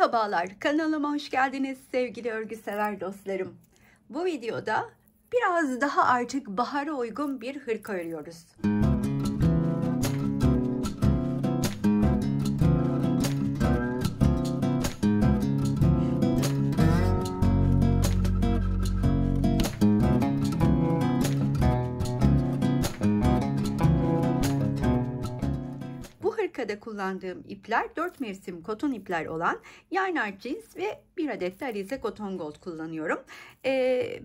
Merhabalar, kanalıma hoş geldiniz sevgili örgü sever dostlarım. Bu videoda biraz daha artık bahara uygun bir hırka örüyoruz. Hırkada kullandığım ipler 4 mevsim koton ipler olan Yarn Jeans ve 1 adet de Alize Cotton Gold kullanıyorum.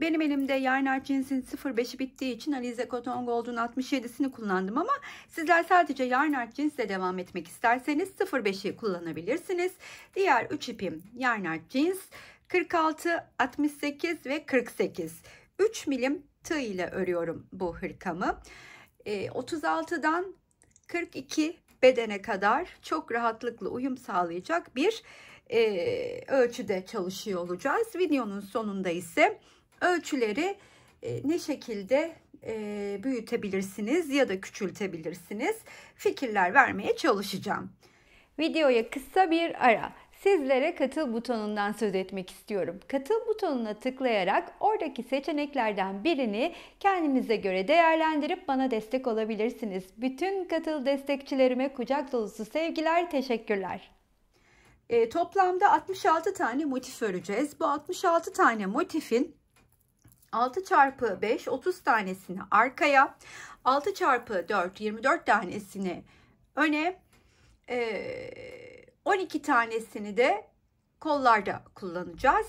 Benim elimde Yarn Jeans'in 05'i bittiği için Alize Cotton Gold'un 67'sini kullandım ama sizler sadece Yarn Jeans ile devam etmek isterseniz 05'i kullanabilirsiniz. Diğer 3 ipim Yarn Jeans 46, 68 ve 48. 3 milim tığ ile örüyorum bu hırkamı. 36'dan 42 bedene kadar çok rahatlıkla uyum sağlayacak bir ölçüde çalışıyor olacağız. Videonun sonunda ise ölçüleri ne şekilde büyütebilirsiniz ya da küçültebilirsiniz fikirler vermeye çalışacağım. Videoya kısa bir ara. Sizlere katıl butonundan söz etmek istiyorum. Katıl butonuna tıklayarak oradaki seçeneklerden birini kendinize göre değerlendirip bana destek olabilirsiniz. Bütün katıl destekçilerime kucak dolusu sevgiler, teşekkürler. Toplamda 66 tane motif öreceğiz. Bu 66 tane motifin 6 çarpı 5 30 tanesini arkaya, 6 çarpı 4 24 tanesini öne, 12 tanesini de kollarda kullanacağız.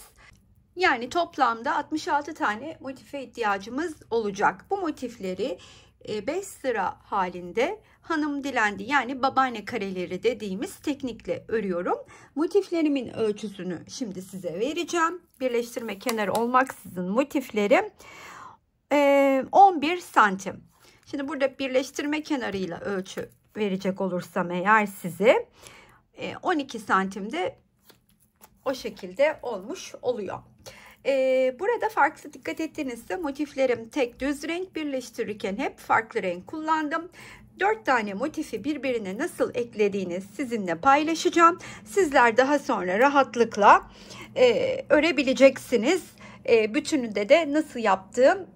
Yani toplamda 66 tane motife ihtiyacımız olacak. Bu motifleri 5 sıra halinde hanım dilendi yani babaanne kareleri dediğimiz teknikle örüyorum. Motiflerimin ölçüsünü şimdi size vereceğim. Birleştirme kenarı olmaksızın motiflerim 11 santim. Şimdi burada birleştirme kenarıyla ölçü verecek olursam eğer size 12 santimde o şekilde olmuş oluyor. Burada farklı dikkat ettiğinizde motiflerim tek düz renk, birleştirirken hep farklı renk kullandım. 4 tane motifi birbirine nasıl eklediğini sizinle paylaşacağım. Sizler daha sonra rahatlıkla örebileceksiniz. Bütününde de nasıl yaptığım,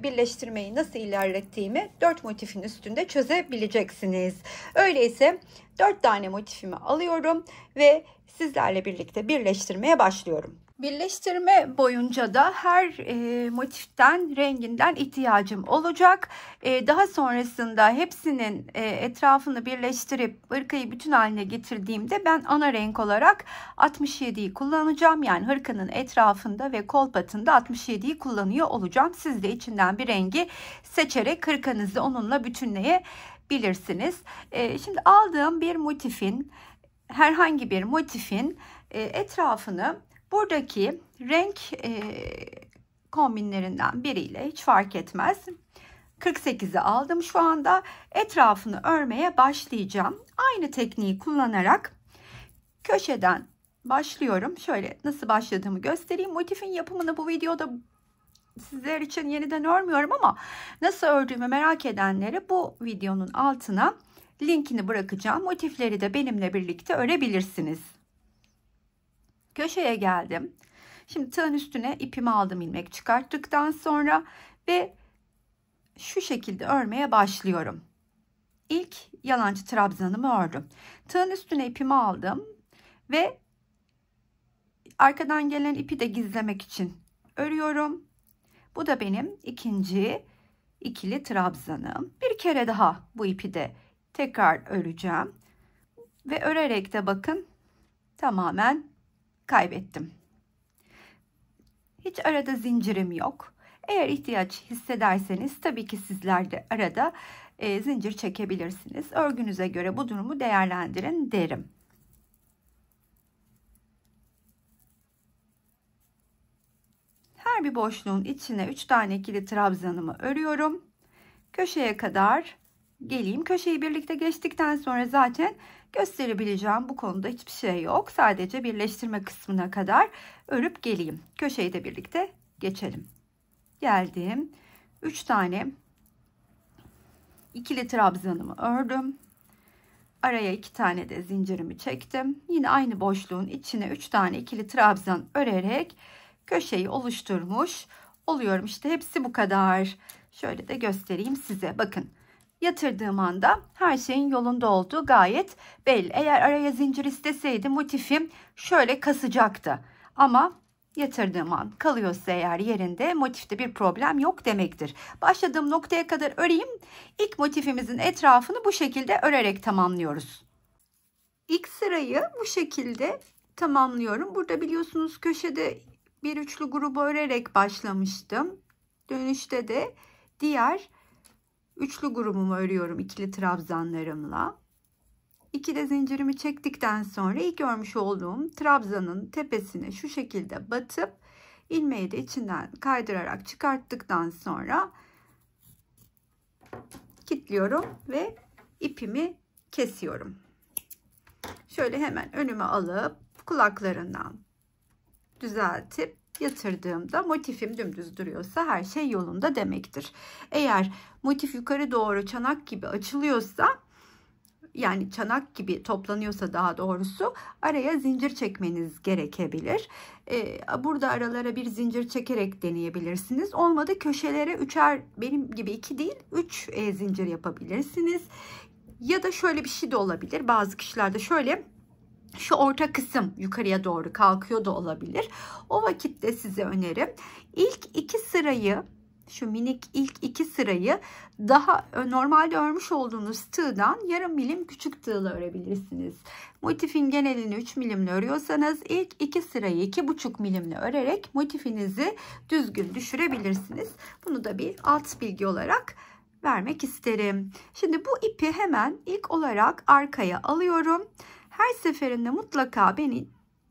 birleştirmeyi nasıl ilerlettiğimi 4 motifin üstünde çözebileceksiniz. Öyleyse 4 tane motifimi alıyorum ve sizlerle birlikte birleştirmeye başlıyorum. Birleştirme boyunca da her motiften, renginden ihtiyacım olacak. Daha sonrasında hepsinin etrafını birleştirip hırkayı bütün haline getirdiğimde ben ana renk olarak 67'yi kullanacağım. Yani hırkanın etrafında ve kol patında 67'yi kullanıyor olacağım. Siz de içinden bir rengi seçerek hırkanızı onunla bütünleyebilirsiniz. Şimdi aldığım bir motifin, herhangi bir motifin etrafını buradaki renk kombinlerinden biriyle, hiç fark etmez, 48'i aldım şu anda. Etrafını örmeye başlayacağım. Aynı tekniği kullanarak köşeden başlıyorum. Şöyle nasıl başladığımı göstereyim. Motifin yapımını bu videoda sizler için yeniden örmüyorum ama nasıl ördüğümü merak edenlere bu videonun altına linkini bırakacağım. Motifleri de benimle birlikte örebilirsiniz. Köşeye geldim. Şimdi tığın üstüne ipimi aldım ilmek çıkarttıktan sonra ve şu şekilde örmeye başlıyorum. İlk yalancı trabzanımı ördüm. Tığın üstüne ipimi aldım ve arkadan gelen ipi de gizlemek için örüyorum. Bu da benim ikinci ikili trabzanım. Bir kere daha bu ipi de tekrar öreceğim ve örerek de bakın tamamen kaybettim. Hiç arada zincirim yok. Eğer ihtiyaç hissederseniz tabii ki sizler de arada zincir çekebilirsiniz. Örgünüze göre bu durumu değerlendirin derim. Her bir boşluğun içine 3 tane ikili trabzanımı örüyorum. Köşeye kadar geleyim. Köşeyi birlikte geçtikten sonra zaten gösterebileceğim bu konuda hiçbir şey yok. Sadece birleştirme kısmına kadar örüp geleyim. Köşeyi de birlikte geçelim. Geldim. 3 tane ikili trabzanımı ördüm. araya 2 tane de zincirimi çektim. Yine aynı boşluğun içine 3 tane ikili trabzan örerek köşeyi oluşturmuş oluyorum. İşte hepsi bu kadar. Şöyle de göstereyim size. Bakın, yatırdığım anda her şeyin yolunda olduğu gayet belli. Eğer araya zincir isteseydim motifim şöyle kasacaktı. Ama yatırdığım an kalıyorsa eğer yerinde, motifte bir problem yok demektir. Başladığım noktaya kadar öreyim. İlk motifimizin etrafını bu şekilde örerek tamamlıyoruz. İlk sırayı bu şekilde tamamlıyorum. Burada biliyorsunuz köşede bir üçlü grubu örerek başlamıştım. Dönüşte de diğer üçlü grubumu örüyorum ikili trabzanlarımla. 2 de zincirimi çektikten sonra ilk örmüş olduğum trabzanın tepesine şu şekilde batıp ilmeği de içinden kaydırarak çıkarttıktan sonra kilitliyorum ve ipimi kesiyorum. Şöyle hemen önüme alıp kulaklarından düzeltip yatırdığımda motifim dümdüz duruyorsa her şey yolunda demektir. Eğer motif yukarı doğru çanak gibi açılıyorsa, yani çanak gibi toplanıyorsa daha doğrusu, araya zincir çekmeniz gerekebilir. Burada aralara bir zincir çekerek deneyebilirsiniz. Olmadı köşelere üçer, benim gibi 2 değil 3 zincir yapabilirsiniz. Ya da şöyle bir şey de olabilir. Bazı kişilerde şöyle şu orta kısım yukarıya doğru kalkıyor da olabilir. O vakitte size önerim ilk 2 sırayı, şu minik ilk 2 sırayı daha normalde örmüş olduğunuz tığdan yarım milim küçük tığla örebilirsiniz. Motifin genelini 3 milimle örüyorsanız ilk 2 sırayı 2,5 milimle örerek motifinizi düzgün düşürebilirsiniz. Bunu da bir alt bilgi olarak vermek isterim. Şimdi bu ipi hemen ilk olarak arkaya alıyorum. Her seferinde mutlaka beni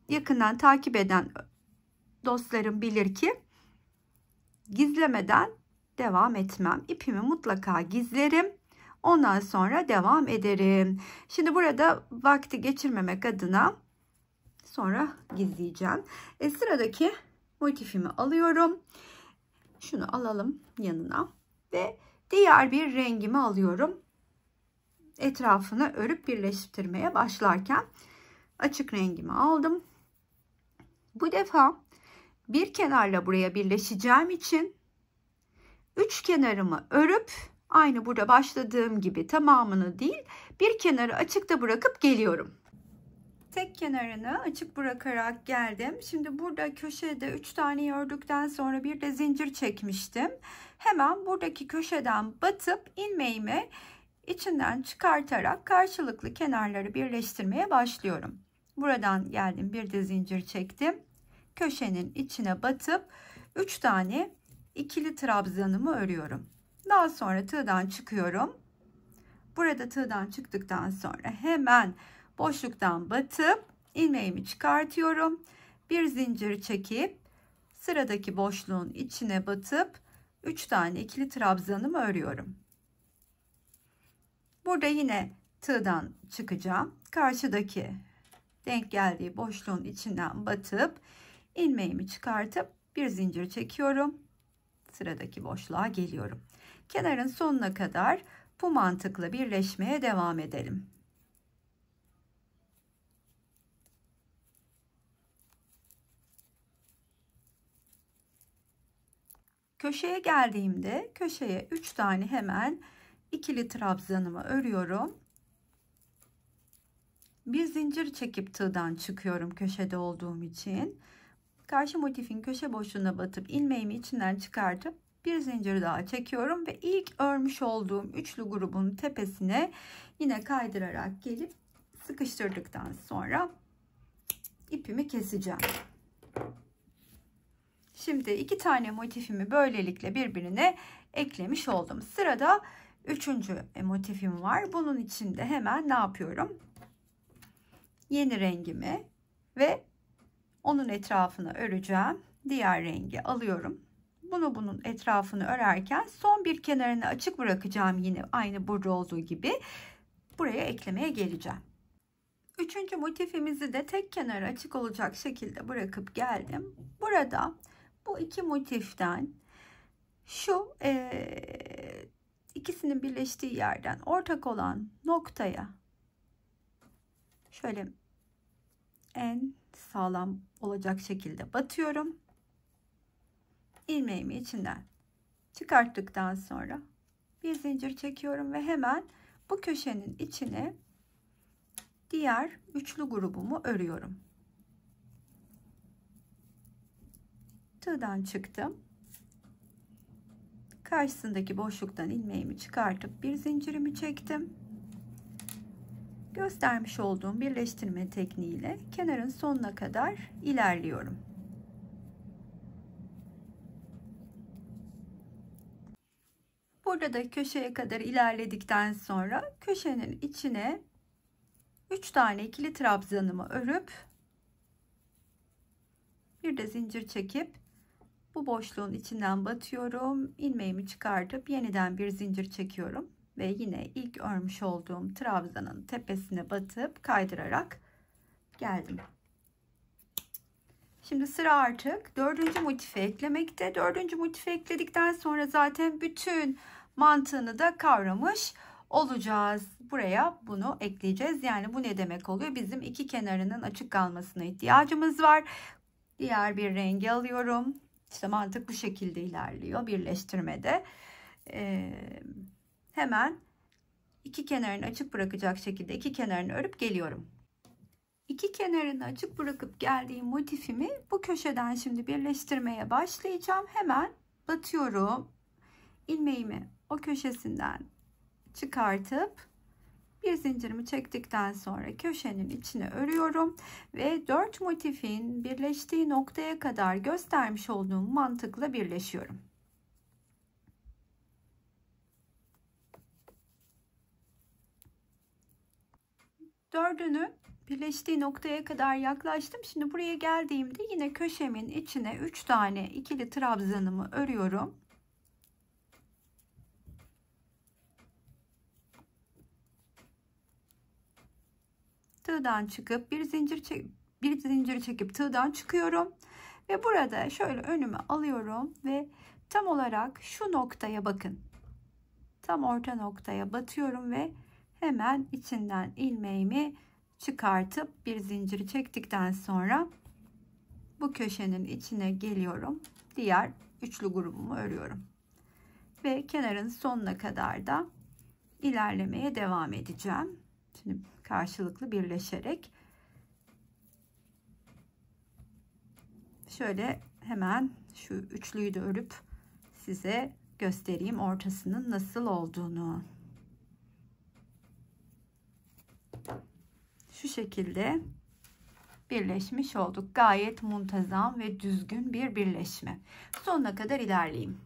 yakından takip eden dostlarım bilir ki gizlemeden devam etmem. İpimi mutlaka gizlerim. Ondan sonra devam ederim. Şimdi burada vakti geçirmemek adına sonra gizleyeceğim. Sıradaki motifimi alıyorum. Şunu alalım yanına ve diğer bir rengimi alıyorum. Etrafını örüp birleştirmeye başlarken açık rengimi aldım. Bu defa bir kenarla buraya birleşeceğim için 3 kenarımı örüp aynı burada başladığım gibi tamamını değil, bir kenarı açıkta bırakıp geliyorum. Tek kenarını açık bırakarak geldim. Şimdi burada köşede 3 tane ördükten sonra bir de zincir çekmiştim. Hemen buradaki köşeden batıp ilmeğimi içinden çıkartarak karşılıklı kenarları birleştirmeye başlıyorum. Buradan geldim, bir de zincir çektim. Köşenin içine batıp 3 tane ikili trabzanımı örüyorum. Daha sonra tığdan çıkıyorum. Burada tığdan çıktıktan sonra hemen boşluktan batıp ilmeğimi çıkartıyorum. Bir zincir çekip sıradaki boşluğun içine batıp 3 tane ikili trabzanımı örüyorum. Burada yine tığdan çıkacağım. Karşıdaki denk geldiği boşluğun içinden batıp ilmeğimi çıkartıp bir zincir çekiyorum. Sıradaki boşluğa geliyorum. Kenarın sonuna kadar bu mantıkla birleşmeye devam edelim. Köşeye geldiğimde köşeye 3 tane hemen ikili trabzanımı örüyorum. Bir zincir çekip tığdan çıkıyorum köşede olduğum için. Karşı motifin köşe boşluğuna batıp ilmeğimi içinden çıkartıp bir zincir daha çekiyorum ve ilk örmüş olduğum üçlü grubun tepesine yine kaydırarak gelip sıkıştırdıktan sonra ipimi keseceğim. Şimdi 2 tane motifimi böylelikle birbirine eklemiş oldum. Sırada 3. motifim var. Bunun için de hemen ne yapıyorum? Yeni rengimi ve onun etrafını öreceğim. Diğer rengi alıyorum. Bunun etrafını örerken son bir kenarını açık bırakacağım, yine aynı burada olduğu gibi buraya eklemeye geleceğim. 3. motifimizi de tek kenarı açık olacak şekilde bırakıp geldim. Burada bu 2 motiften şu ikisinin birleştiği yerden ortak olan noktaya şöyle en sağlam olacak şekilde batıyorum. İlmeğimi içinden çıkarttıktan sonra bir zincir çekiyorum ve hemen bu köşenin içine diğer üçlü grubumu örüyorum. Tığdan çıktım. Karşısındaki boşluktan ilmeğimi çıkartıp bir zincirimi çektim. Göstermiş olduğum birleştirme tekniğiyle kenarın sonuna kadar ilerliyorum. Burada da köşeye kadar ilerledikten sonra köşenin içine 3 tane ikili trabzanımı örüp bir de zincir çekip bu boşluğun içinden batıyorum. İlmeğimi çıkartıp yeniden bir zincir çekiyorum ve yine ilk örmüş olduğum trabzanın tepesine batıp kaydırarak geldim. Şimdi sıra artık dördüncü motifi eklemekte. Dördüncü motifi ekledikten sonra zaten bütün mantığını da kavramış olacağız. Buraya bunu ekleyeceğiz. Yani bu ne demek oluyor? Bizim iki kenarının açık kalmasına ihtiyacımız var. Diğer bir rengi alıyorum. İşte mantık bu şekilde ilerliyor birleştirmede. Hemen iki kenarını açık bırakacak şekilde iki kenarını örüp geliyorum. İki kenarını açık bırakıp geldiğim motifimi bu köşeden şimdi birleştirmeye başlayacağım. Hemen batıyorum. İlmeğimi o köşesinden çıkartıp bir zincirimi çektikten sonra köşenin içine örüyorum ve 4 motifin birleştiği noktaya kadar göstermiş olduğum mantıkla birleşiyorum. Dördünü birleştiği noktaya kadar yaklaştım. Şimdi buraya geldiğimde yine köşemin içine 3 tane ikili trabzanımı örüyorum. Tığdan çıkıp bir zincir çekip tığdan çıkıyorum ve burada şöyle önüme alıyorum ve tam olarak şu noktaya bakın. Tam orta noktaya batıyorum ve hemen içinden ilmeğimi çıkartıp bir zinciri çektikten sonra bu köşenin içine geliyorum. Diğer üçlü grubumu örüyorum. Ve kenarın sonuna kadar da ilerlemeye devam edeceğim. Şimdi karşılıklı birleşerek şöyle hemen şu üçlüyü de örüp size göstereyim ortasının nasıl olduğunu. Şu şekilde birleşmiş olduk. Gayet muntazam ve düzgün bir birleşme. Sonuna kadar ilerleyeyim.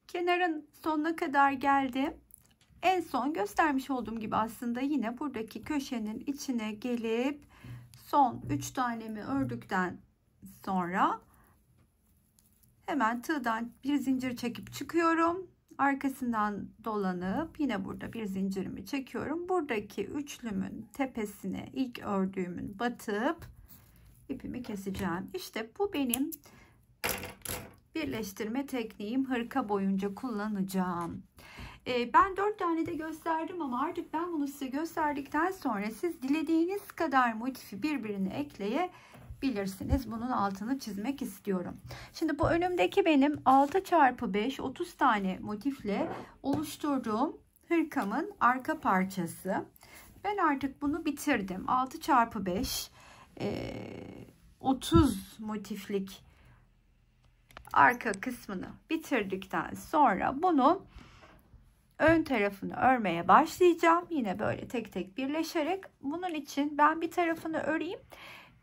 Kenarın sonuna kadar geldim. En son göstermiş olduğum gibi aslında yine buradaki köşenin içine gelip son 3 tanemi ördükten sonra hemen tığdan bir zincir çekip çıkıyorum. Arkasından dolanıp yine burada bir zincirimi çekiyorum. Buradaki üçlümün tepesine ilk ördüğümün batıp ipimi keseceğim. İşte bu benim birleştirme tekniğim. Hırka boyunca kullanacağım. Ben 4 tane de gösterdim ama artık ben bunu size gösterdikten sonra siz dilediğiniz kadar motifi birbirine ekleyebilirsiniz. Bunun altını çizmek istiyorum. Şimdi bu önümdeki benim 6x5 30 tane motifle oluşturduğum hırkamın arka parçası. Ben artık bunu bitirdim. 6x5 30 motiflik arka kısmını bitirdikten sonra bunu ön tarafını örmeye başlayacağım. Yine böyle tek tek birleşerek. Bunun için ben bir tarafını öreyim,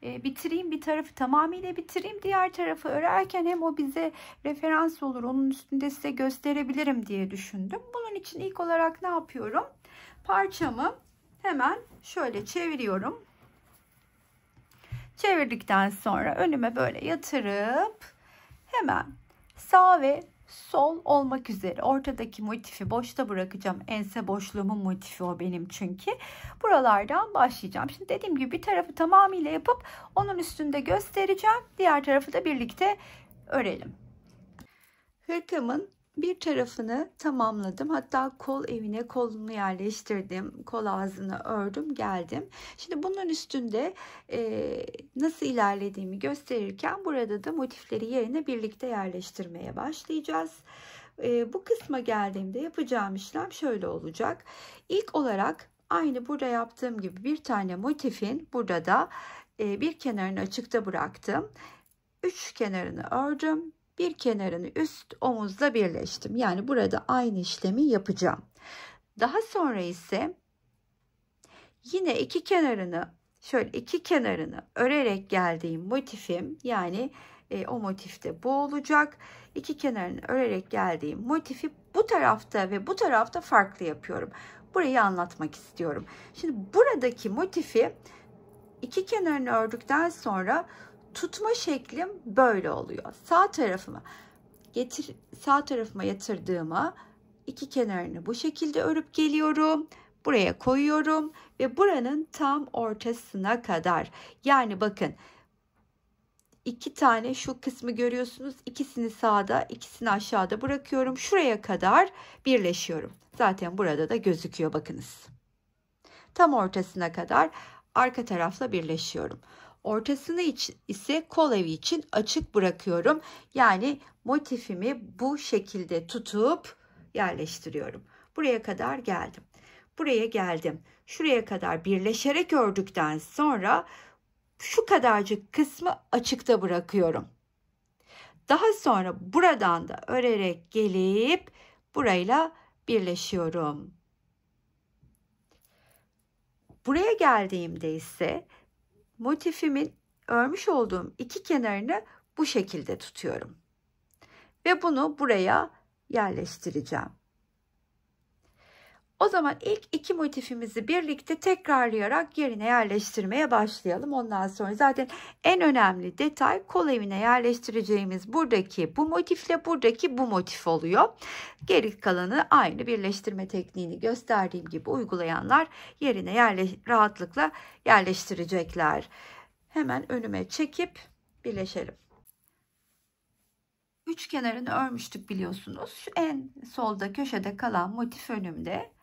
bitireyim, bir tarafı tamamıyla bitireyim. Diğer tarafı örerken hem o bize referans olur, onun üstünde size gösterebilirim diye düşündüm. Bunun için ilk olarak ne yapıyorum? Parçamı hemen şöyle çeviriyorum. Çevirdikten sonra önüme böyle yatırıp hemen sağ ve sol olmak üzere ortadaki motifi boşta bırakacağım. Ense boşluğumun motifi o benim çünkü. Buralardan başlayacağım. Şimdi dediğim gibi bir tarafı tamamıyla yapıp onun üstünde göstereceğim. Diğer tarafı da birlikte örelim. Hırkamın Bir tarafını tamamladım. Hatta kol evine kolunu yerleştirdim. Kol ağzını ördüm, geldim. Şimdi bunun üstünde nasıl ilerlediğimi gösterirken burada da motifleri yerine birlikte yerleştirmeye başlayacağız. Bu kısma geldiğimde yapacağım işlem şöyle olacak. İlk olarak aynı burada yaptığım gibi bir tane motifin burada da bir kenarını açıkta bıraktım. 3 kenarını ördüm. Bir kenarını üst omuzla birleştim. Yani burada aynı işlemi yapacağım. Daha sonra ise yine iki kenarını örerek geldiğim motifim, yani o motifte bu olacak. İki kenarını örerek geldiğim motifi bu tarafta ve bu tarafta farklı yapıyorum. Burayı anlatmak istiyorum. Şimdi buradaki motifi iki kenarını ördükten sonra tutma şeklim böyle oluyor. Sağ tarafıma yatırdığıma iki kenarını bu şekilde örüp geliyorum. Buraya koyuyorum ve buranın tam ortasına kadar, yani bakın iki tane şu kısmı görüyorsunuz. İkisini sağda, ikisini aşağıda bırakıyorum. Şuraya kadar birleşiyorum. Zaten burada da gözüküyor, bakınız. Tam ortasına kadar arka tarafla birleşiyorum. Ortasını ise kol evi için açık bırakıyorum. Yani motifimi bu şekilde tutup yerleştiriyorum. Buraya kadar geldim. Buraya geldim. Şuraya kadar birleşerek ördükten sonra şu kadarcık kısmı açıkta bırakıyorum. Daha sonra buradan da örerek gelip burayla birleşiyorum. Buraya geldiğimde ise motifimin örmüş olduğum iki kenarını bu şekilde tutuyorum. Ve bunu buraya yerleştireceğim. O zaman ilk iki motifimizi birlikte tekrarlayarak yerine yerleştirmeye başlayalım. Ondan sonra zaten en önemli detay kol evine yerleştireceğimiz buradaki bu motifle buradaki bu motif oluyor. Geri kalanı aynı birleştirme tekniğini gösterdiğim gibi uygulayanlar yerine rahatlıkla yerleştirecekler. Hemen önüme çekip birleşelim. Üç kenarını örmüştük biliyorsunuz. Şu en solda köşede kalan motif önümde.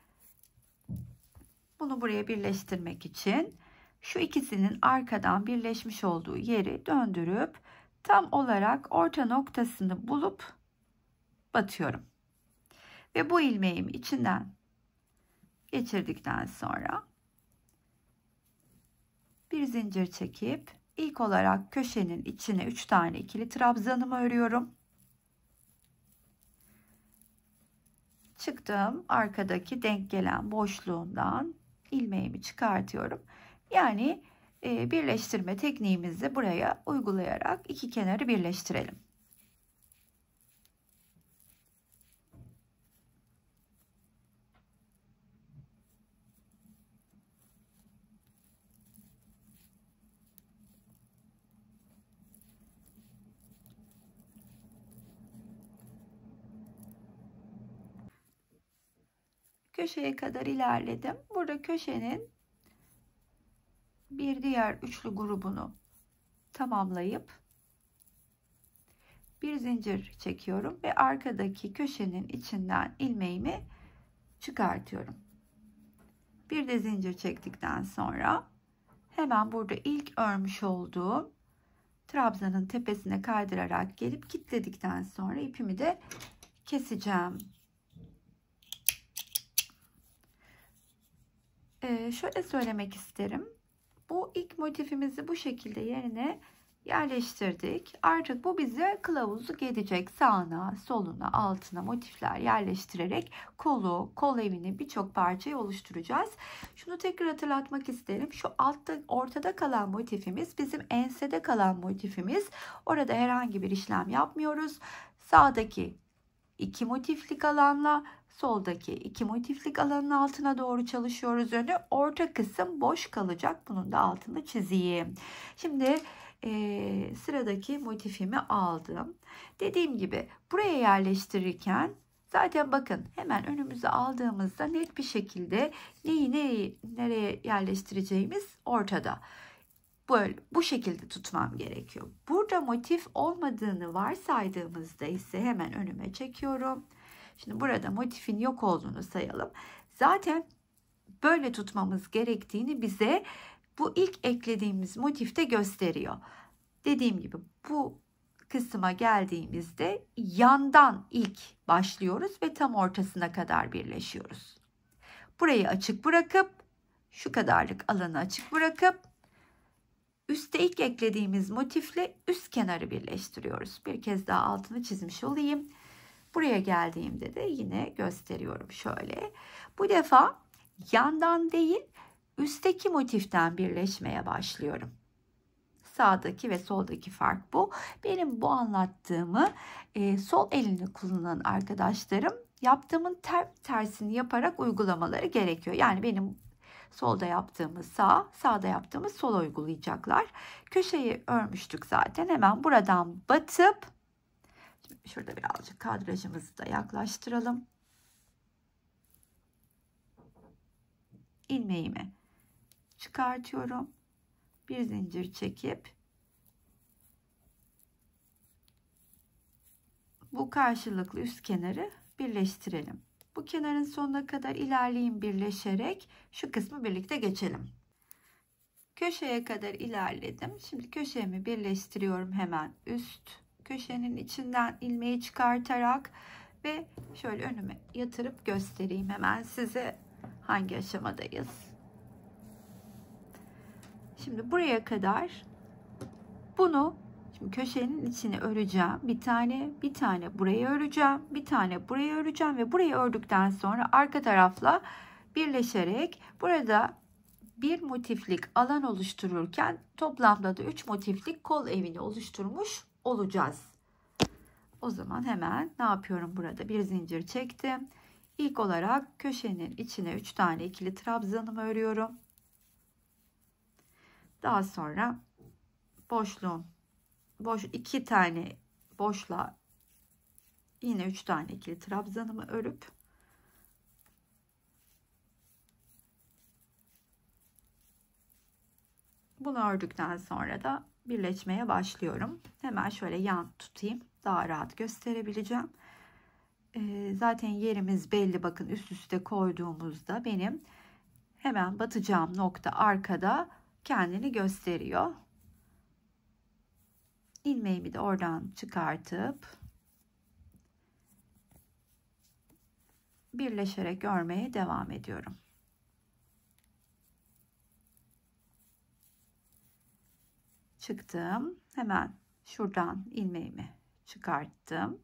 Bunu buraya birleştirmek için şu ikisinin arkadan birleşmiş olduğu yeri döndürüp tam olarak orta noktasını bulup batıyorum. Ve bu ilmeğimi içinden geçirdikten sonra bir zincir çekip ilk olarak köşenin içine 3 tane ikili trabzanımı örüyorum. Çıktım, arkadaki denk gelen boşluğundan ilmeğimi çıkartıyorum. Yani birleştirme tekniğimizi buraya uygulayarak iki kenarı birleştirelim. Köşeye kadar ilerledim. Burada köşenin bir diğer üçlü grubunu tamamlayıp bir zincir çekiyorum ve arkadaki köşenin içinden ilmeğimi çıkartıyorum. Bir de zincir çektikten sonra hemen burada ilk örmüş olduğum trabzanın tepesine kaydırarak gelip kilitledikten sonra ipimi de keseceğim. Şöyle söylemek isterim. Bu ilk motifimizi bu şekilde yerine yerleştirdik. Artık bu bize kılavuzluk edecek. Sağına, soluna, altına motifler yerleştirerek kol evini birçok parçayı oluşturacağız. Şunu tekrar hatırlatmak isterim. Şu ortada kalan motifimiz bizim ensede kalan motifimiz. Orada herhangi bir işlem yapmıyoruz. Sağdaki iki motiflik alanla soldaki iki motiflik alanın altına doğru çalışıyoruz önü. Orta kısım boş kalacak. Bunun da altını çizeyim. Şimdi sıradaki motifimi aldım. Dediğim gibi buraya yerleştirirken zaten bakın hemen önümüze aldığımızda net bir şekilde neyi nereye yerleştireceğimiz ortada. Bu şekilde tutmam gerekiyor. Burada motif olmadığını varsaydığımızda ise hemen önüme çekiyorum. Şimdi burada motifin yok olduğunu sayalım. Zaten böyle tutmamız gerektiğini bize bu ilk eklediğimiz motifte gösteriyor. Dediğim gibi bu kısma geldiğimizde yandan ilk başlıyoruz ve tam ortasına kadar birleşiyoruz. Burayı açık bırakıp şu kadarlık alanı açık bırakıp üstte ilk eklediğimiz motifle üst kenarı birleştiriyoruz. Bir kez daha altını çizmiş olayım. Buraya geldiğimde de yine gösteriyorum şöyle. Bu defa yandan değil üstteki motiften birleşmeye başlıyorum. Sağdaki ve soldaki fark bu. Benim bu anlattığımı sol elini kullanan arkadaşlarım yaptığımın tersini yaparak uygulamaları gerekiyor. Yani benim solda yaptığımız sağ, sağda yaptığımız sol uygulayacaklar. Köşeyi örmüştük zaten. Hemen buradan batıp, şimdi şurada birazcık kadrajımızı da yaklaştıralım. İlmeğimi çıkartıyorum. Bir zincir çekip bu karşılıklı üst kenarı birleştirelim. Bu kenarın sonuna kadar ilerleyin birleşerek şu kısmı birlikte geçelim. Köşeye kadar ilerledim. Şimdi köşemi birleştiriyorum hemen üst köşenin içinden ilmeği çıkartarak ve şöyle önüme yatırıp göstereyim hemen size hangi aşamadayız. Şimdi buraya kadar bunu şimdi köşenin içine öreceğim. Bir tane buraya öreceğim. Bir tane buraya öreceğim ve burayı ördükten sonra arka tarafla birleşerek burada bir motiflik alan oluştururken toplamda da 3 motiflik kol evini oluşturmuş olacağız. O zaman hemen ne yapıyorum burada? Bir zincir çektim. İlk olarak köşenin içine 3 tane ikili trabzanımı örüyorum. Daha sonra iki tane boşluğa yine 3 tane ikili trabzanımı örüp bunu ördükten sonra da birleşmeye başlıyorum. Hemen şöyle yan tutayım. Daha rahat gösterebileceğim. Zaten yerimiz belli. Bakın üst üste koyduğumuzda benim hemen batacağım nokta arkada kendini gösteriyor. İlmeğimi de oradan çıkartıp birleşerek örmeye devam ediyorum. Çıktım. Hemen şuradan ilmeğimi çıkarttım.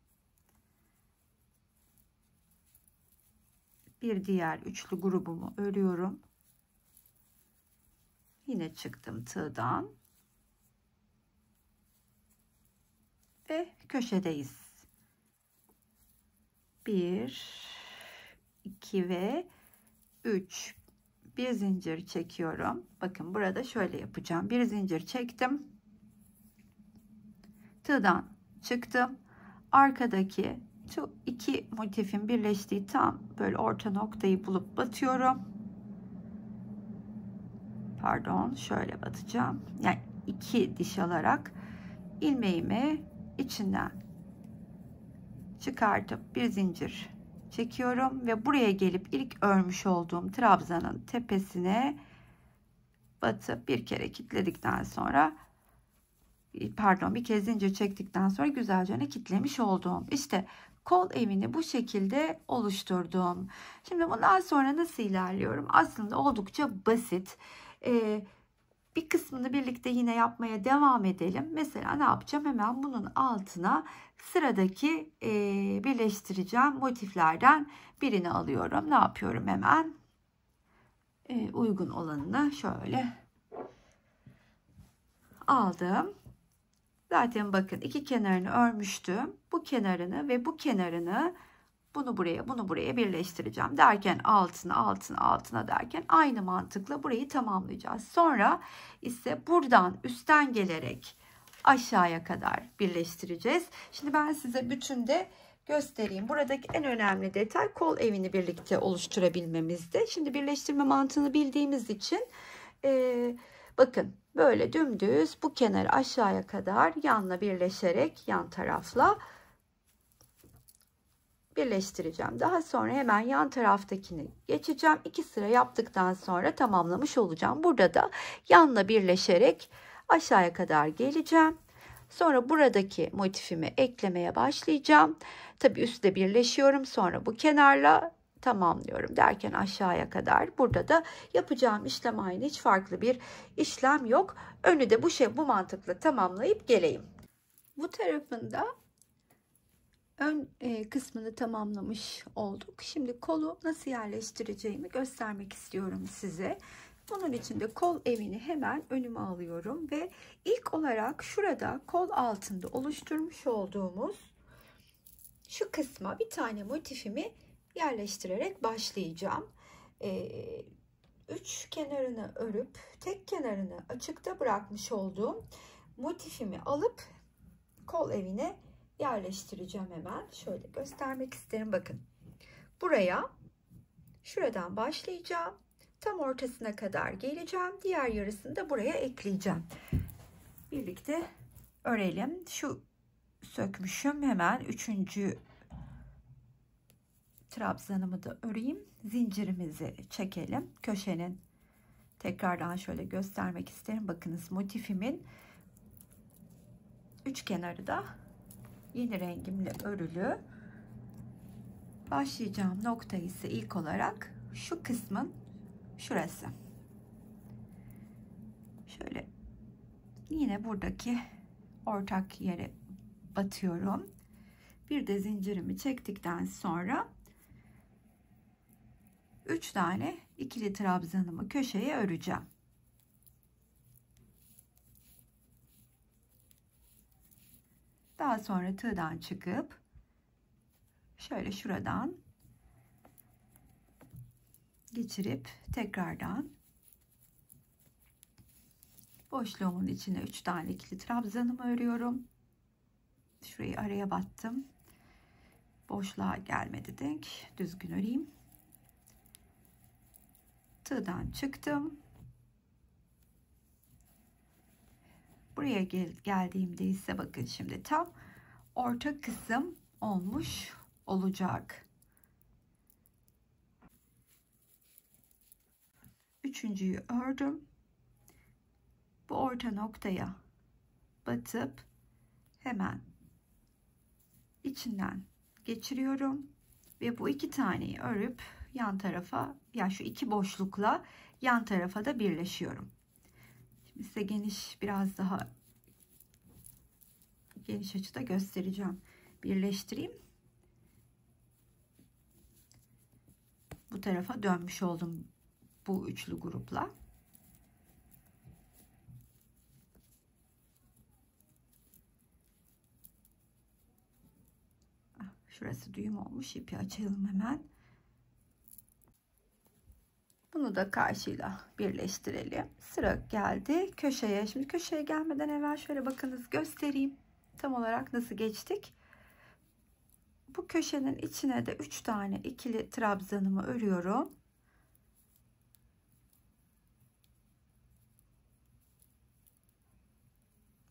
Bir diğer üçlü grubumu örüyorum. Yine çıktım tığdan. Ve köşedeyiz. 1, 2 ve 3. Bir zincir çekiyorum. Bakın burada şöyle yapacağım. Bir zincir çektim. Tığdan çıktım. Arkadaki şu iki motifin birleştiği tam böyle orta noktayı bulup batıyorum. Pardon, şöyle batacağım. Yani 2 diş alarak ilmeğimi içinden çıkartıp bir zincir çekiyorum ve buraya gelip ilk örmüş olduğum trabzanın tepesine batıp bir kere kilitledikten sonra, pardon, bir kez zincir çektikten sonra güzelce kilitlemiş oldum. İşte kol evini bu şekilde oluşturdum. Şimdi bundan sonra nasıl ilerliyorum? Aslında oldukça basit. Bir kısmını birlikte yine yapmaya devam edelim. Mesela ne yapacağım? Hemen bunun altına sıradaki birleştireceğim motiflerden birini alıyorum. Ne yapıyorum hemen? Uygun olanını şöyle aldım. Zaten bakın iki kenarını örmüştüm. Bu kenarını ve bu kenarını bunu buraya birleştireceğim derken altına derken aynı mantıkla burayı tamamlayacağız. Sonra ise buradan üstten gelerek aşağıya kadar birleştireceğiz. Şimdi ben size bütünde göstereyim. Buradaki en önemli detay kol evini birlikte oluşturabilmemizde. Şimdi birleştirme mantığını bildiğimiz için bakın böyle dümdüz bu kenarı aşağıya kadar yanla birleşerek yan tarafla birleştireceğim. Daha sonra hemen yan taraftakini geçeceğim. 2 sıra yaptıktan sonra tamamlamış olacağım. Burada da yanla birleşerek aşağıya kadar geleceğim. Sonra buradaki motifimi eklemeye başlayacağım. Tabii üstte birleşiyorum. Sonra bu kenarla tamamlıyorum derken aşağıya kadar. Burada da yapacağım işlem aynı. Hiç farklı bir işlem yok. Önü de bu mantıkla tamamlayıp geleyim. Bu tarafında ön kısmını tamamlamış olduk. Şimdi kolu nasıl yerleştireceğimi göstermek istiyorum size. Bunun için de kol evini hemen önüme alıyorum ve ilk olarak şurada kol altında oluşturmuş olduğumuz şu kısma bir tane motifimi yerleştirerek başlayacağım. 3 kenarını örüp tek kenarını açıkta bırakmış olduğum motifimi alıp kol evine yerleştireceğim hemen. Şöyle göstermek isterim. Bakın. Buraya şuradan başlayacağım. Tam ortasına kadar geleceğim. Diğer yarısını da buraya ekleyeceğim. Birlikte örelim. Şu sökmüşüm. Hemen 3. trabzanımı da öreyim. Zincirimizi çekelim. Köşenin tekrardan şöyle göstermek isterim. Bakınız motifimin 3 kenarı da yeni rengimle örülü. Başlayacağım nokta ise ilk olarak şu kısmın şurası. Şöyle yine buradaki ortak yere batıyorum. Bir de zincirimi çektikten sonra 3 tane ikili trabzanımı köşeye öreceğim. Daha sonra tığdan çıkıp şöyle şuradan geçirip tekrardan boşluğumun içine 3 tane ikili trabzanımı örüyorum. Şurayı araya battım. Boşluğa gelmedi denk. Düzgün öreyim. Tığdan çıktım. Buraya geldiğimde ise bakın şimdi tam orta kısım olmuş olacak. Üçüncüyü ördüm. Bu orta noktaya batıp hemen içinden geçiriyorum ve bu 2 taneyi örüp yan tarafa, yani şu 2 boşlukla yan tarafa da birleşiyorum. Şimdi size biraz daha geniş açıda göstereceğim. Birleştireyim. Bu tarafa dönmüş oldum bu üçlü grupla. Şurası düğüm olmuş. İpi açalım hemen. Bunu da karşıyla birleştirelim. Sıra geldi köşeye. Şimdi köşeye gelmeden evvel şöyle bakınız göstereyim. Tam olarak nasıl geçtik. Bu köşenin içine de 3 tane ikili trabzanımı örüyorum.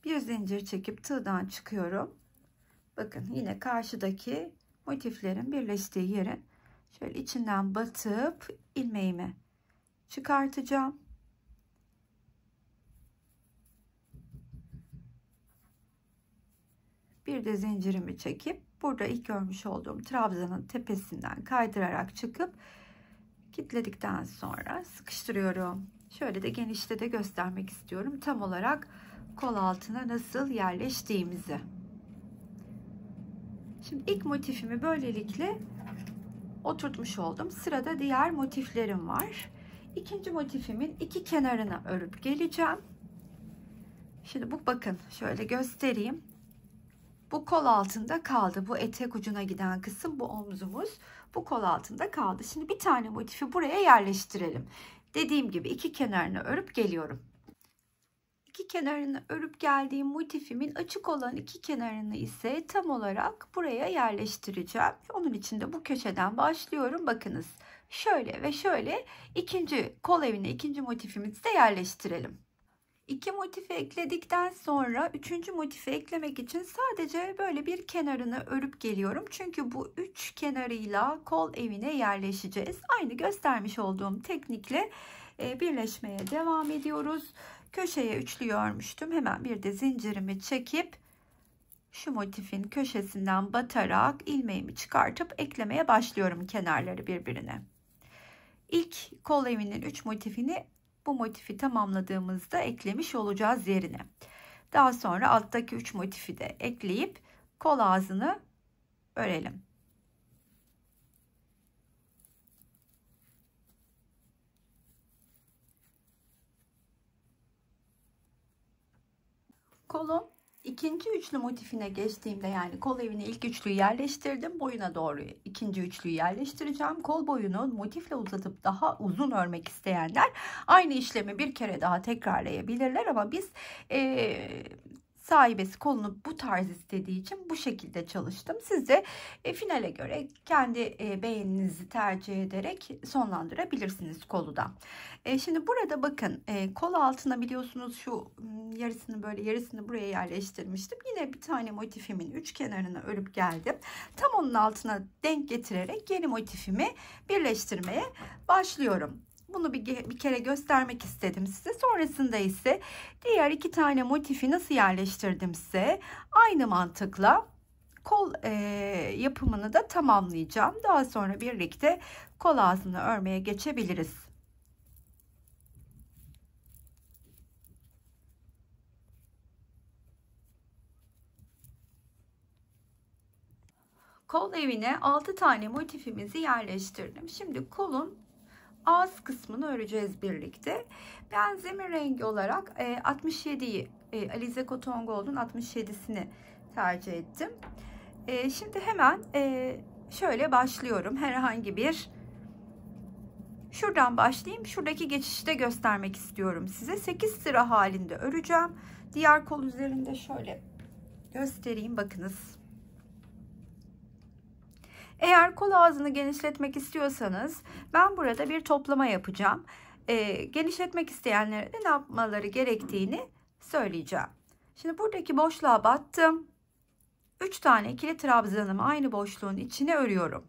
Bir zincir çekip tığdan çıkıyorum. Bakın yine karşıdaki motiflerin birleştiği yerin şöyle içinden batıp ilmeğimi çıkartacağım. Bir de zincirimi çekip burada ilk örmüş olduğum trabzanın tepesinden kaydırarak çıkıp kilitledikten sonra sıkıştırıyorum. Şöyle de genişte de göstermek istiyorum. Tam olarak kol altına nasıl yerleştiğimizi. Şimdi ilk motifimi böylelikle oturtmuş oldum. Sırada diğer motiflerim var. İkinci motifimin 2 kenarına örüp geleceğim. Şimdi bu bakın şöyle göstereyim. Bu kol altında kaldı. Bu etek ucuna giden kısım bu omzumuz. Bu kol altında kaldı. Şimdi bir tane motifi buraya yerleştirelim. Dediğim gibi 2 kenarını örüp geliyorum. 2 kenarını örüp geldiğim motifimin açık olan 2 kenarını ise tam olarak buraya yerleştireceğim. Onun için de bu köşeden başlıyorum. Bakınız şöyle ve şöyle ikinci kol evine ikinci motifimizi de yerleştirelim. İki motifi ekledikten sonra üçüncü motifi eklemek için sadece böyle bir kenarını örüp geliyorum. Çünkü bu üç kenarıyla kol evine yerleşeceğiz. Aynı göstermiş olduğum teknikle birleşmeye devam ediyoruz. Köşeye üçlü örmüştüm. Hemen bir de zincirimi çekip şu motifin köşesinden batarak ilmeğimi çıkartıp eklemeye başlıyorum kenarları birbirine. İlk kol evinin 3 motifini bu motifi tamamladığımızda eklemiş olacağız yerine. Daha sonra alttaki 3 motifi de ekleyip kol ağzını örelim. Kolun ikinci üçlü motifine geçtiğimde, yani kol evine ilk üçlüyü yerleştirdim. Boyuna doğru ikinci üçlüyü yerleştireceğim. Kol boyunu motifle uzatıp daha uzun örmek isteyenler aynı işlemi bir kere daha tekrarlayabilirler. Ama biz sahibesi kolunu bu tarz istediği için bu şekilde çalıştım. Siz de finale göre kendi beğeninizi tercih ederek sonlandırabilirsiniz kolu da. Şimdi burada bakın, kol altına biliyorsunuz şu yarısını böyle yarısını buraya yerleştirmiştim. Yine bir tane motifimin üç kenarını örüp geldim. Tam onun altına denk getirerek yeni motifimi birleştirmeye başlıyorum. Bunu bir kere göstermek istedim size. Sonrasında ise diğer iki tane motifi nasıl yerleştirdim size aynı mantıkla kol yapımını da tamamlayacağım. Daha sonra birlikte kol ağzını örmeye geçebiliriz. Kol evine 6 tane motifimizi yerleştirdim. Şimdi kolun ağız kısmını öreceğiz birlikte. Ben zemin rengi olarak 67'yi Alize Cotton Gold'un 67'sini tercih ettim. Şimdi hemen şöyle başlıyorum. Herhangi bir şuradan başlayayım. Şuradaki geçişte göstermek istiyorum size. 8 sıra halinde öreceğim. Diğer kol üzerinde şöyle göstereyim. Bakınız. Eğer kol ağzını genişletmek istiyorsanız ben burada bir toplama yapacağım. Genişletmek isteyenlere de ne yapmaları gerektiğini söyleyeceğim. Şimdi buradaki boşluğa battım. 3 tane ikili trabzanımı aynı boşluğun içine örüyorum.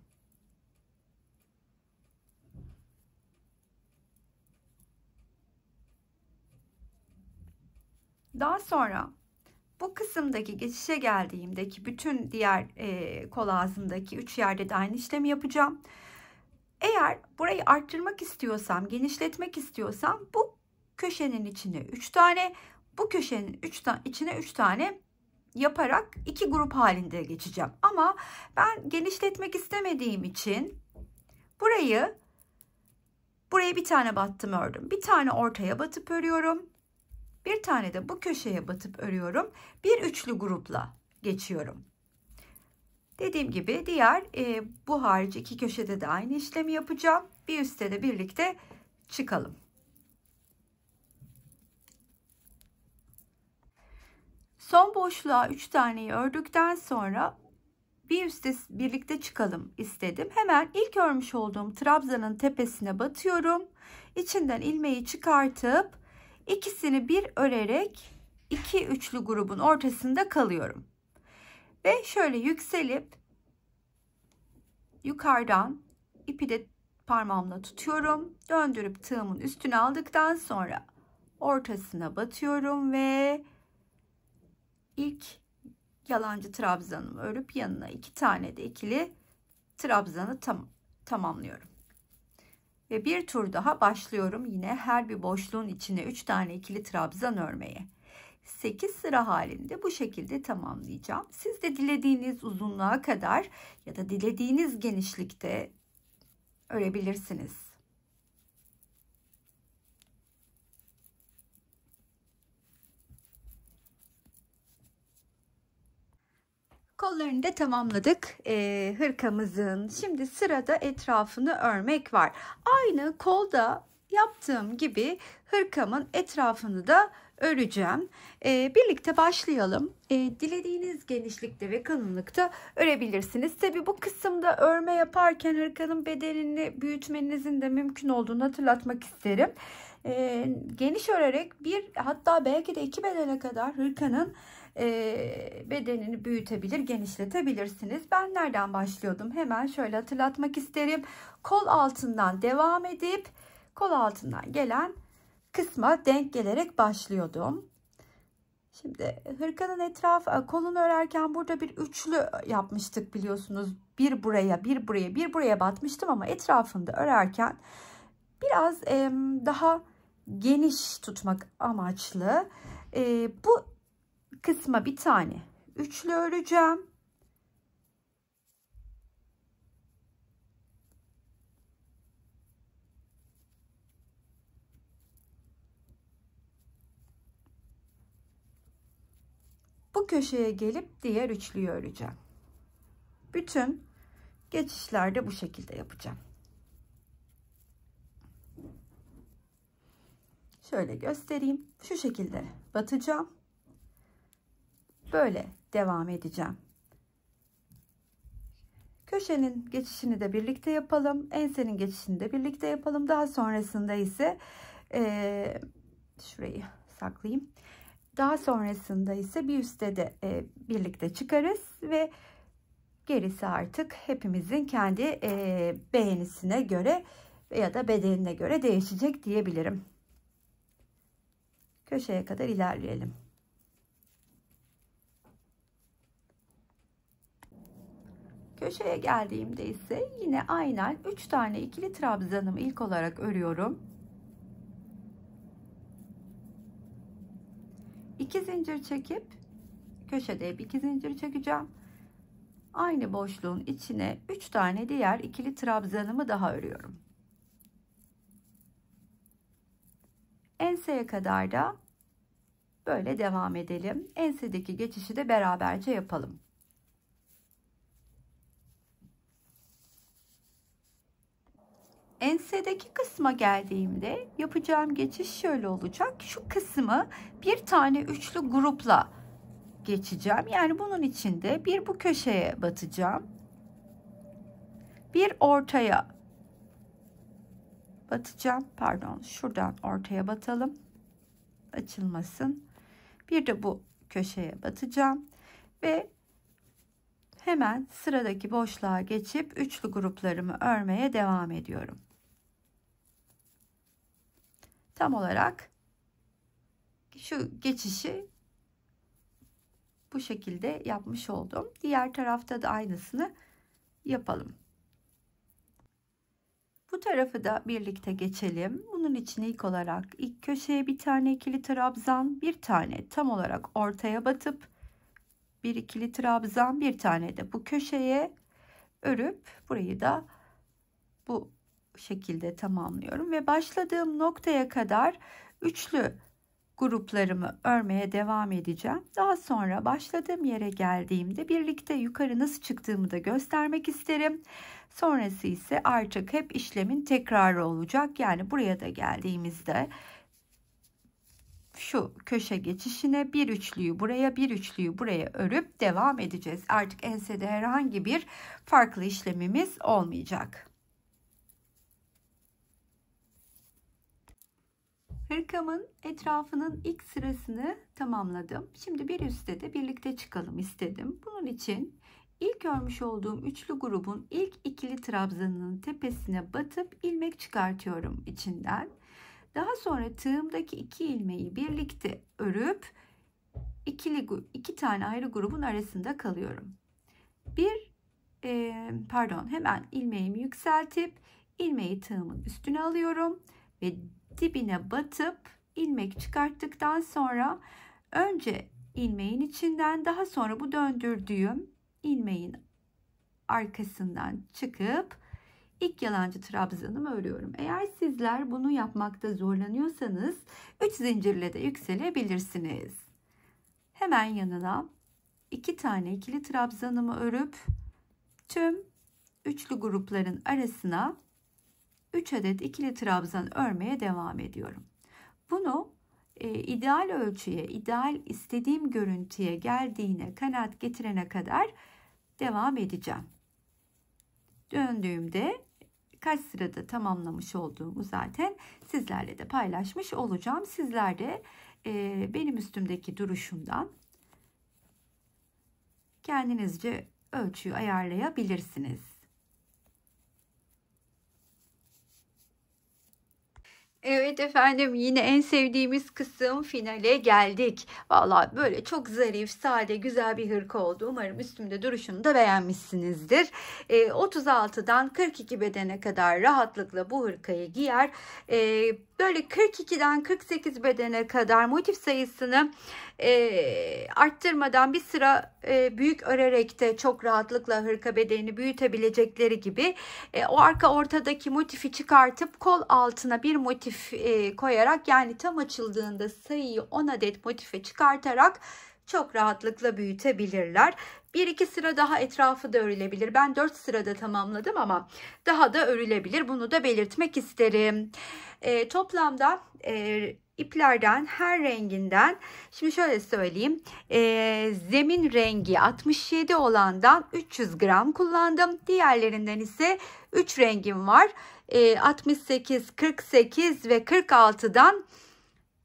Daha sonra bu kısımdaki geçişe geldiğimdeki bütün diğer kol ağzındaki 3 yerde de aynı işlemi yapacağım. Eğer burayı arttırmak istiyorsam, genişletmek istiyorsam bu köşenin içine 3 tane, bu köşenin içine 3 tane yaparak 2 grup halinde geçeceğim. Ama ben genişletmek istemediğim için buraya bir tane battım ördüm. Bir tane ortaya batıp örüyorum. Bir tane de bu köşeye batıp örüyorum. Bir üçlü grupla geçiyorum. Dediğim gibi diğer bu harici iki köşede de aynı işlemi yapacağım. Bir üstte de birlikte çıkalım. Son boşluğa 3 taneyi ördükten sonra bir üstte birlikte çıkalım istedim. Hemen ilk örmüş olduğum trabzanın tepesine batıyorum. İçinden ilmeği çıkartıp ikisini bir örerek iki üçlü grubun ortasında kalıyorum. Ve şöyle yükselip yukarıdan ipi de parmağımla tutuyorum. Döndürüp tığımın üstüne aldıktan sonra ortasına batıyorum ve ilk yalancı trabzanımı örüp yanına 2 tane de ikili trabzanı tamamlıyorum. Ve bir tur daha başlıyorum yine her bir boşluğun içine 3 tane ikili trabzan örmeye. 8 sıra halinde bu şekilde tamamlayacağım. Siz de dilediğiniz uzunluğa kadar ya da dilediğiniz genişlikte örebilirsiniz. Kollarını da tamamladık hırkamızın. Şimdi sırada etrafını örmek var. Aynı kolda yaptığım gibi hırkamın etrafını da öreceğim. Birlikte başlayalım. Dilediğiniz genişlikte ve kalınlıkta örebilirsiniz. Tabi bu kısımda örme yaparken hırkanın bedenini büyütmenizin de mümkün olduğunu hatırlatmak isterim. Geniş örerek bir, hatta belki de 2 bedene kadar hırkanın bedenini büyütebilir, genişletebilirsiniz. Ben nereden başlıyordum? Hemen şöyle hatırlatmak isterim. Kol altından devam edip kol altından gelen kısma denk gelerek başlıyordum. Şimdi hırkanın etrafı, kolunu örerken burada bir üçlü yapmıştık biliyorsunuz. Bir buraya, bir buraya, bir buraya batmıştım ama etrafında örerken biraz daha geniş tutmak amaçlı bu kısma bir tane üçlü öreceğim. Bu köşeye gelip diğer üçlüyü öreceğim. Bütün geçişlerde bu şekilde yapacağım. Şöyle göstereyim. Şu şekilde batacağım. Böyle devam edeceğim. Köşenin geçişini de birlikte yapalım. Ensenin geçişini de birlikte yapalım. Daha sonrasında ise şurayı saklayayım. Daha sonrasında ise bir üstte de birlikte çıkarız ve gerisi artık hepimizin kendi beğenisine göre ya da bedenine göre değişecek diyebilirim. Köşeye kadar ilerleyelim. Köşeye geldiğimde ise yine aynen 3 tane ikili trabzanımı ilk olarak örüyorum. 2 zincir çekip köşede 2 zincir çekeceğim. Aynı boşluğun içine 3 tane diğer ikili trabzanımı daha örüyorum. Enseye kadar da böyle devam edelim. Ensedeki geçişi de beraberce yapalım. Ensedeki kısma geldiğimde yapacağım geçiş şöyle olacak. Şu kısmı bir tane üçlü grupla geçeceğim. Yani bunun içinde bir bu köşeye batacağım. Bir ortaya batacağım. Pardon, şuradan ortaya batalım. Açılmasın. Bir de bu köşeye batacağım ve hemen sıradaki boşluğa geçip üçlü gruplarımı örmeye devam ediyorum. Tam olarak şu geçişi bu şekilde yapmış oldum. Diğer tarafta da aynısını yapalım. Bu tarafı da birlikte geçelim. Bunun için ilk olarak ilk köşeye bir tane ikili trabzan, bir tane tam olarak ortaya batıp bir ikili trabzan, bir tane de bu köşeye örüp burayı da bu şekilde tamamlıyorum ve başladığım noktaya kadar üçlü gruplarımı örmeye devam edeceğim. Daha sonra başladığım yere geldiğimde birlikte yukarı nasıl çıktığımı da göstermek isterim. Sonrası ise artık hep işlemin tekrarı olacak. Yani buraya da geldiğimizde şu köşe geçişine bir üçlüyü buraya, bir üçlüyü buraya örüp devam edeceğiz. Artık ensede herhangi bir farklı işlemimiz olmayacak. Hırkamın etrafının ilk sırasını tamamladım. Şimdi bir üstte de birlikte çıkalım istedim. Bunun için ilk örmüş olduğum üçlü grubun ilk ikili trabzanının tepesine batıp ilmek çıkartıyorum içinden. Daha sonra tığımdaki 2 ilmeği birlikte örüp iki tane ayrı grubun arasında kalıyorum. Hemen ilmeğimi yükseltip ilmeği tığımın üstüne alıyorum ve dibine batıp ilmek çıkarttıktan sonra önce ilmeğin içinden, daha sonra bu döndürdüğüm ilmeğin arkasından çıkıp ilk yalancı trabzanımı örüyorum. Eğer sizler bunu yapmakta zorlanıyorsanız 3 zincirle de yükselebilirsiniz. Hemen yanına 2 tane ikili trabzanımı örüp tüm üçlü grupların arasına 3 adet ikili trabzan örmeye devam ediyorum. Bunu ideal ölçüye, ideal istediğim görüntüye geldiğine, kanaat getirene kadar devam edeceğim. Döndüğümde kaç sırada tamamlamış olduğumu zaten sizlerle de paylaşmış olacağım. Sizler de benim üstümdeki duruşumdan kendinizce ölçüyü ayarlayabilirsiniz. Evet efendim, yine en sevdiğimiz kısım, finale geldik. Vallahi böyle çok zarif, sade, güzel bir hırka oldu. Umarım üstümde duruşunu da beğenmişsinizdir. 36'dan 42 bedene kadar rahatlıkla bu hırkayı giyer. Böyle 42'den 48 bedene kadar motif sayısını arttırmadan bir sıra büyük örerek de çok rahatlıkla hırka bedenini büyütebilecekleri gibi o arka ortadaki motifi çıkartıp kol altına bir motif koyarak, yani tam açıldığında sayıyı 10 adet motife çıkartarak çok rahatlıkla büyütebilirler. 1-2 sıra daha etrafı da örülebilir. Ben 4 sırada tamamladım ama daha da örülebilir. Bunu da belirtmek isterim. Toplamda iplerden, her renginden, şimdi şöyle söyleyeyim, zemin rengi 67 olandan 300 gram kullandım. Diğerlerinden ise 3 rengim var. 68, 48 ve 46'dan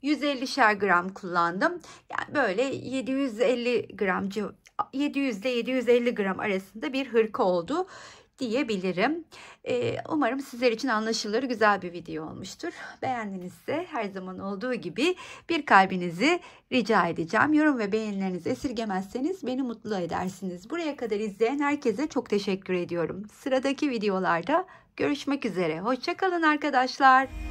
150'şer gram kullandım. Yani böyle 750 gram, 700 ile 750 gram arasında bir hırka oldu diyebilirim. Umarım sizler için anlaşılır güzel bir video olmuştur. Beğendinizse her zaman olduğu gibi bir kalbinizi rica edeceğim. Yorum ve beğenilerinizi esirgemezseniz beni mutlu edersiniz. Buraya kadar izleyen herkese çok teşekkür ediyorum. Sıradaki videolarda görüşmek üzere. Hoşça kalın arkadaşlar.